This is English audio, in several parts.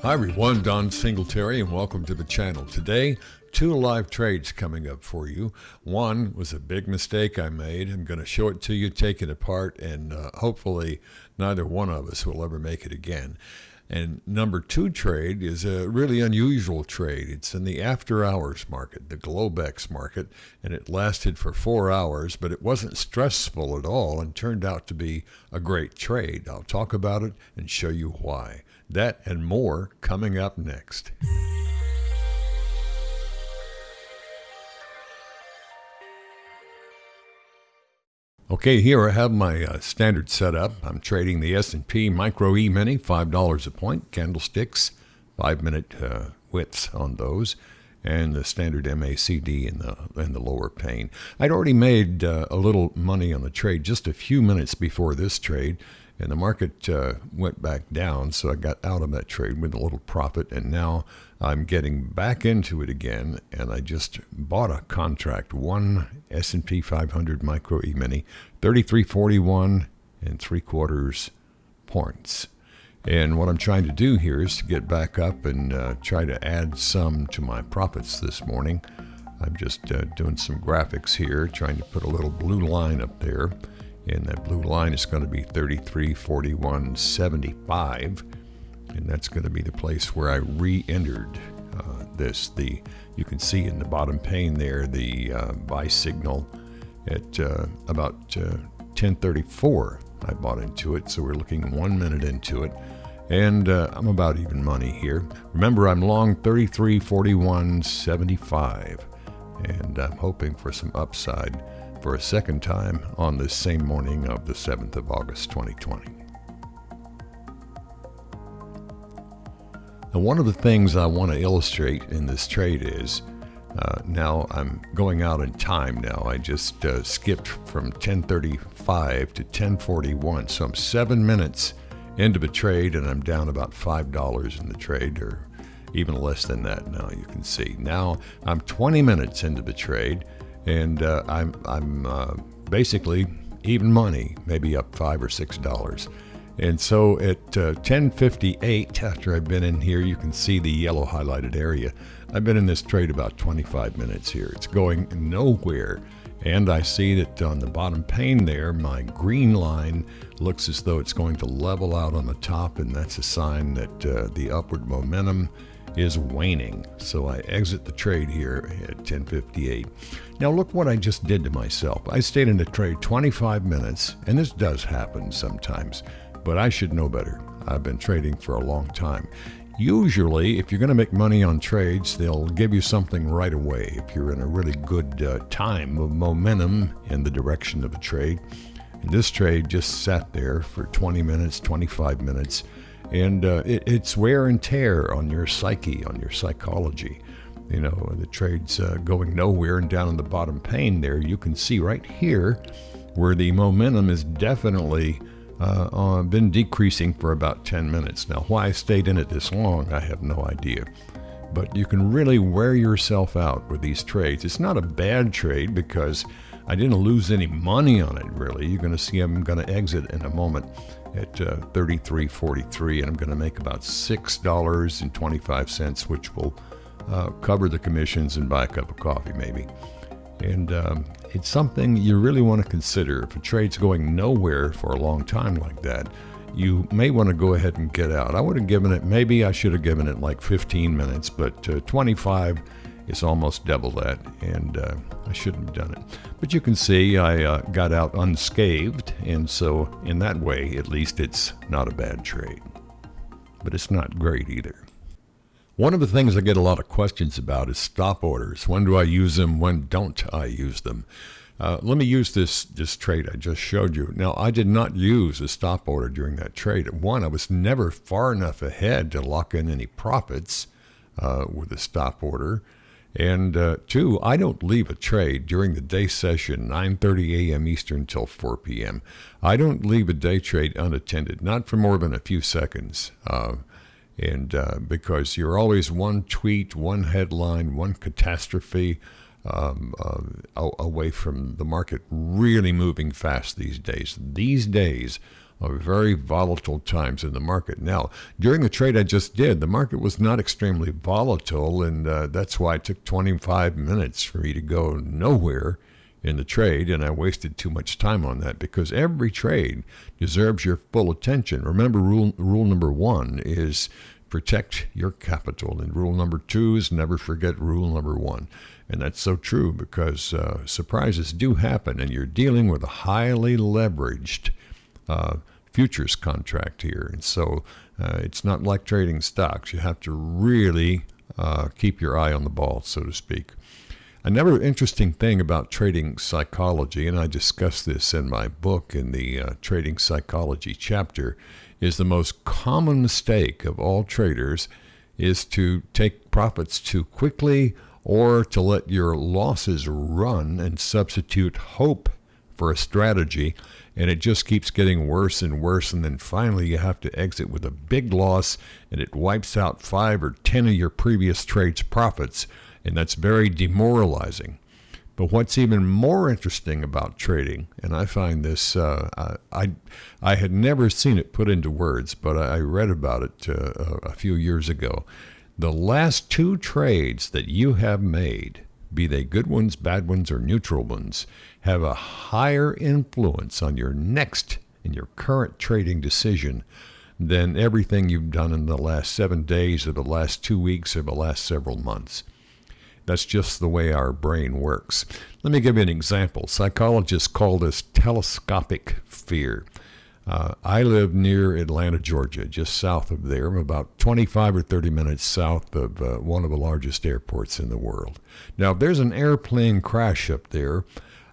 Hi everyone, Don Singletary, and welcome to the channel. Today, 2 live trades coming up for you. One was a big mistake I made. I'm going to show it to you, take it apart, and hopefully neither one of us will ever make it again. And number 2 trade is a really unusual trade. It's in the after hours market, the Globex market, and it lasted for 4 hours, but it wasn't stressful at all and turned out to be a great trade. I'll talk about it and show you why. That and more coming up next. Okay, here I have my standard setup. I'm trading the S&P Micro Emini, $5 a point, candlesticks, 5-minute widths on those, and the standard MACD in the lower pane. I'd already made a little money on the trade just a few minutes before this trade, and the market went back down, so I got out of that trade with a little profit, and now I'm getting back into it again, and I just bought a contract, one S&P 500 Micro Emini, 33.41 3/4 points. And what I'm trying to do here is to get back up and try to add some to my profits this morning. I'm just doing some graphics here, trying to put a little blue line up there. And that blue line is going to be 33.41.75, and that's going to be the place where I re-entered this. You can see in the bottom pane there the buy signal at about 10:34. I bought into it, so we're looking 1 minute into it, and I'm about even money here. Remember, I'm long 33.41.75, and I'm hoping for some upside for a second time on this same morning of the 7th of August, 2020. Now, one of the things I want to illustrate in this trade is, now I'm going out in time now. I just skipped from 10:35 to 10:41, so I'm 7 minutes into the trade, and I'm down about $5 in the trade, or even less than that now, you can see. Now I'm 20 minutes into the trade, and I'm basically even money, maybe up $5 or $6. And so at 10:58, after I've been in here, you can see the yellow highlighted area. I've been in this trade about 25 minutes here. It's going nowhere. And I see that on the bottom pane there, my green line looks as though it's going to level out on the top, and that's a sign that the upward momentum is waning. So I exit the trade here at 10:58. Now look what I just did to myself. I stayed in the trade 25 minutes, and this does happen sometimes, but I should know better. I've been trading for a long time. Usually, if you're going to make money on trades, they'll give you something right away if you're in a really good time of momentum in the direction of a trade. And this trade just sat there for 20 minutes, 25 minutes, and it's wear and tear on your psyche, on your psychology. You know, the trade's going nowhere, and down in the bottom pane there, you can see right here where the momentum is definitely been decreasing for about 10 minutes. Now, why I stayed in it this long, I have no idea. But you can really wear yourself out with these trades. It's not a bad trade because I didn't lose any money on it, really. You're going to see I'm going to exit in a moment at 33.43, and I'm going to make about $6.25, which will cover the commissions and buy a cup of coffee maybe. And it's something you really want to consider. If a trade's going nowhere for a long time like that, you may want to go ahead and get out. I would have given it, maybe I should have given it like 15 minutes, but 25 is almost double that, and I shouldn't have done it. But you can see I got out unscathed, and so in that way, at least it's not a bad trade. But it's not great either. One of the things I get a lot of questions about is stop orders. When do I use them? When don't I use them? Let me use this trade I just showed you. Now, I did not use a stop order during that trade. One, I was never far enough ahead to lock in any profits with a stop order. And two, I don't leave a trade during the day session, 9:30 a.m. Eastern till 4 p.m. I don't leave a day trade unattended, not for more than a few seconds. Because you're always one tweet, one headline, one catastrophe away from the market really moving fast these days. These days, of very volatile times in the market. Now, during the trade I just did, the market was not extremely volatile, and that's why it took 25 minutes for me to go nowhere in the trade, and I wasted too much time on that because every trade deserves your full attention. Remember, rule number 1 is protect your capital, and rule number 2 is never forget rule number 1. And that's so true because surprises do happen, and you're dealing with a highly leveraged futures contract here. And so it's not like trading stocks. You have to really keep your eye on the ball, so to speak. Another interesting thing about trading psychology, and I discuss this in my book in the trading psychology chapter, is the most common mistake of all traders is to take profits too quickly or to let your losses run and substitute hope for a strategy, and it just keeps getting worse and worse, and then finally you have to exit with a big loss, and it wipes out 5 or 10 of your previous trade's profits, and that's very demoralizing. But what's even more interesting about trading, and I find this, I had never seen it put into words, but I read about it a few years ago. The last 2 trades that you have made, be they good ones, bad ones, or neutral ones, have a higher influence on your next and your current trading decision than everything you've done in the last 7 days or the last 2 weeks or the last several months. That's just the way our brain works. Let me give you an example. Psychologists call this telescopic fear. I live near Atlanta, Georgia, just south of there. I'm about 25 or 30 minutes south of one of the largest airports in the world. Now, if there's an airplane crash up there,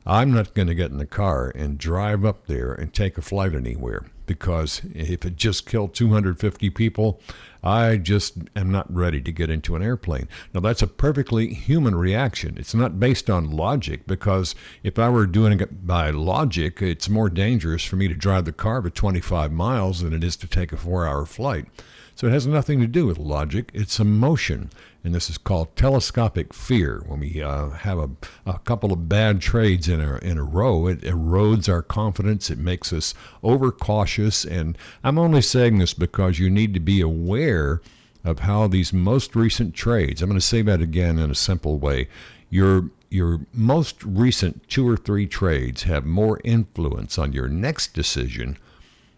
I'm not going to get in the car and drive up there and take a flight anywhere, because if it just killed 250 people, I just am not ready to get into an airplane. Now, that's a perfectly human reaction. It's not based on logic, because if I were doing it by logic, it's more dangerous for me to drive the car for 25 miles than it is to take a 4-hour flight. So it has nothing to do with logic. It's emotion. And this is called telescopic fear. When we have a couple of bad trades in a row, it erodes our confidence. It makes us overcautious. And I'm only saying this because you need to be aware of how these most recent trades, I'm going to say that again in a simple way, your most recent 2 or 3 trades have more influence on your next decision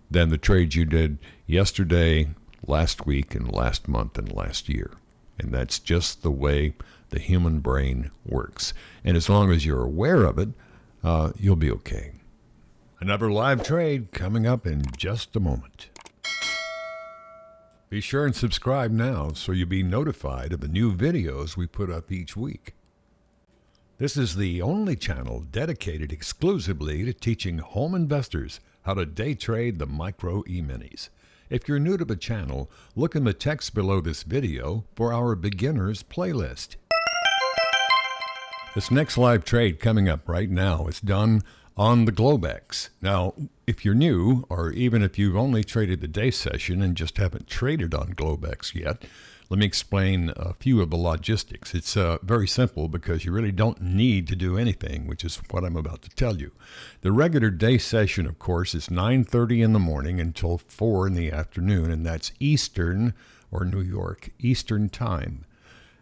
than the trades you did yesterday, last week, and last month, and last year. And that's just the way the human brain works. And as long as you're aware of it, you'll be okay. Another live trade coming up in just a moment. Be sure and subscribe now so you'll be notified of the new videos we put up each week. This is the only channel dedicated exclusively to teaching home investors how to day trade the Micro E-minis. If you're new to the channel, look in the text below this video for our beginners playlist. This next live trade coming up right now is done on the Globex. Now, if you're new, or even if you've only traded the day session and just haven't traded on Globex yet, let me explain a few of the logistics. It's very simple because you really don't need to do anything, which is what I'm about to tell you. The regular day session, of course, is 9:30 in the morning until 4 in the afternoon, and that's Eastern, or New York, Eastern time.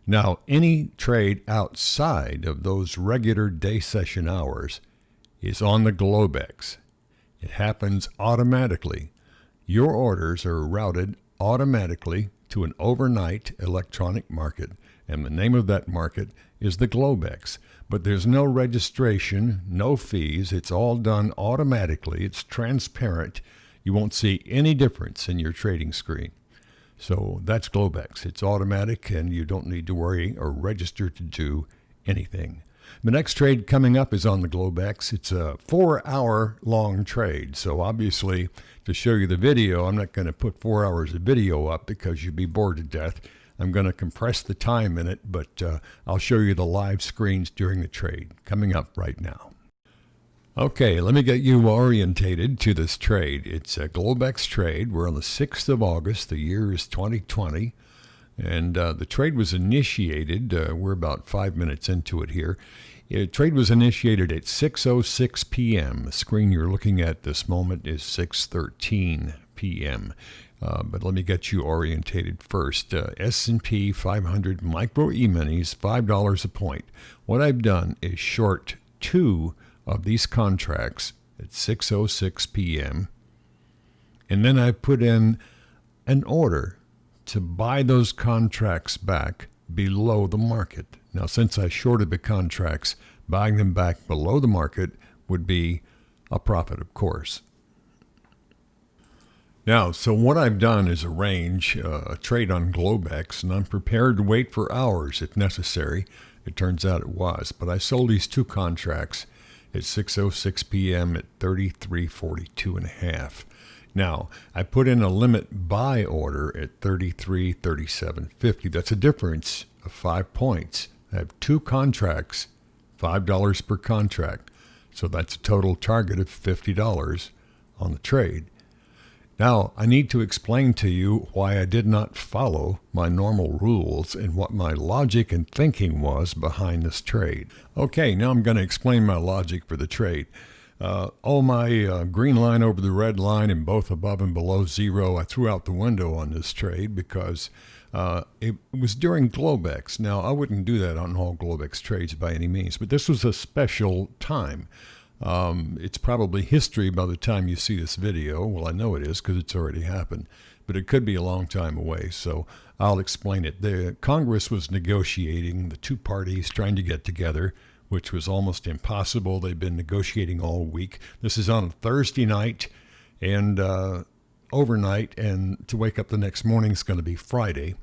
Now, any trade outside of those regular day session hours is on the Globex. It happens automatically. Your orders are routed automatically to an overnight electronic market, and the name of that market is the Globex. But there's no registration, no fees. It's all done automatically. It's transparent. You won't see any difference in your trading screen. So that's Globex. It's automatic, and you don't need to worry or register to do anything. The next trade coming up is on the Globex. It's a 4-hour long trade. So obviously, to show you the video, I'm not going to put 4 hours of video up because you'd be bored to death. I'm going to compress the time in it, but I'll show you the live screens during the trade coming up right now. Okay, let me get you orientated to this trade. It's a Globex trade. We're on the 6th of August. The year is 2020. And the trade was initiated, we're about 5 minutes into it here, Trade was initiated at 6:06 p.m. The screen you're looking at this moment is 6:13 p.m. But let me get you orientated first. S&P 500 Micro Eminis, $5 a point. What I've done is short 2 of these contracts at 6:06 p.m. And then I put in an order to buy those contracts back below the market. Now, since I shorted the contracts, buying them back below the market would be a profit, of course. Now, so what I've done is arrange a trade on Globex, and I'm prepared to wait for hours if necessary. It turns out it was, but I sold these 2 contracts at 6:06 p.m. at 33.42.5. Now, I put in a limit buy order at 33.37.50. That's a difference of 5 points. I have 2 contracts, $5 per contract. So that's a total target of $50 on the trade. Now, I need to explain to you why I did not follow my normal rules and what my logic and thinking was behind this trade. Okay, now I'm going to explain my logic for the trade. My green line over the red line and both above and below zero, I threw out the window on this trade because it was during Globex. Now, I wouldn't do that on all Globex trades by any means, but this was a special time. It's probably history by the time you see this video. Well, I know it is because it's already happened, but it could be a long time away, so I'll explain it. The Congress was negotiating, the 2 parties trying to get together, which was almost impossible. They've been negotiating all week. This is on a Thursday night and overnight, and to wake up the next morning is going to be Friday.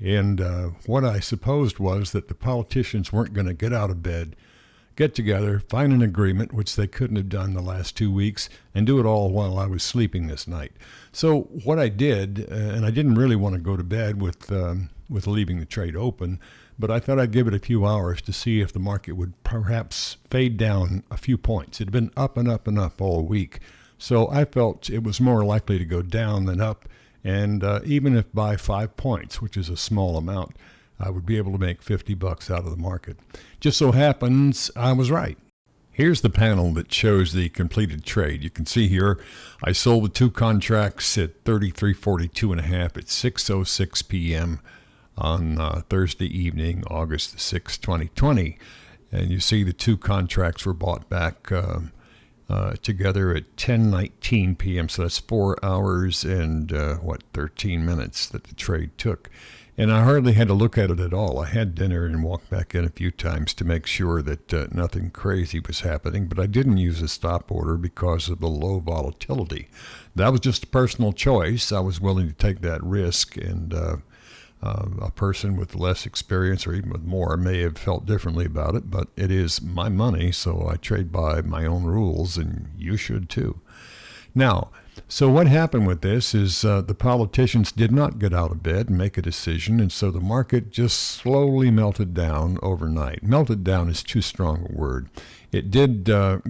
And what I supposed was that the politicians weren't going to get out of bed, get together, find an agreement, which they couldn't have done the last 2 weeks, and do it all while I was sleeping this night. So what I did, and I didn't really want to go to bed with leaving the trade open, but I thought I'd give it a few hours to see if the market would perhaps fade down a few points. It had been up and up and up all week, so I felt it was more likely to go down than up, and even if by 5 points, which is a small amount, I would be able to make $50 out of the market. Just so happens I was right. Here's the panel that shows the completed trade. You can see here I sold the 2 contracts at 33.42.5 at 6:06 p.m. on Thursday evening, August the 6th, 2020. And you see the 2 contracts were bought back together at 10:19 p.m. So that's 4 hours and 13 minutes that the trade took. And I hardly had to look at it at all. I had dinner and walked back in a few times to make sure that nothing crazy was happening, but I didn't use a stop order because of the low volatility. That was just a personal choice. I was willing to take that risk, and a person with less experience or even with more may have felt differently about it, but it is my money, so I trade by my own rules, and you should too. Now, so what happened with this is the politicians did not get out of bed and make a decision, and so the market just slowly melted down overnight. Melted down is too strong a word. It did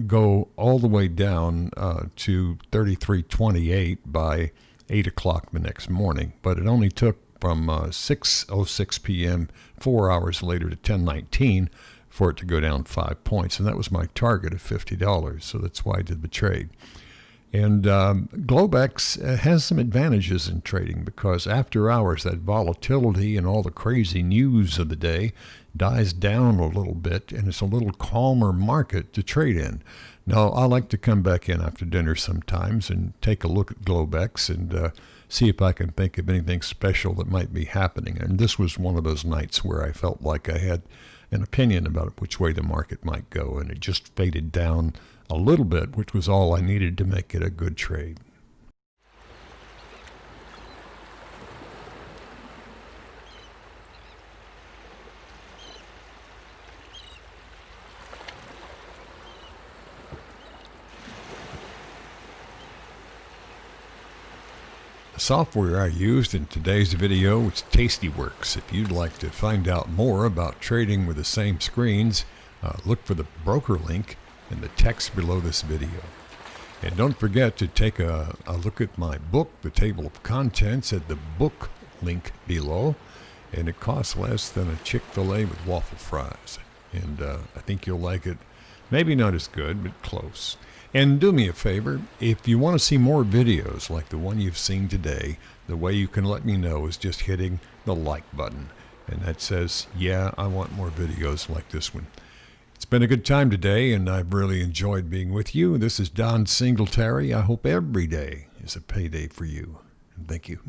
go all the way down to 33.28 by 8 o'clock the next morning, but it only took from 6:06 p.m., 4 hours later, to 10:19 for it to go down 5 points, and that was my target of $50, so that's why I did the trade. And Globex has some advantages in trading because after hours, that volatility and all the crazy news of the day dies down a little bit, and it's a little calmer market to trade in. Now, I like to come back in after dinner sometimes and take a look at Globex and see if I can think of anything special that might be happening. And this was one of those nights where I felt like I had an opinion about which way the market might go, and it just faded down a little bit, which was all I needed to make it a good trade. The software I used in today's video was Tastyworks. If you'd like to find out more about trading with the same screens, look for the broker link in the text below this video. And don't forget to take a look at my book, The Table of Contents, at the book link below. And it costs less than a Chick-fil-A with waffle fries. and I think you'll like it. Maybe not as good, but close. And do me a favor, if you want to see more videos like the one you've seen today, the way you can let me know is just hitting the like button. And that says, yeah, I want more videos like this one. It's been a good time today, and I've really enjoyed being with you. This is Don Singletary. I hope every day is a payday for you. And thank you.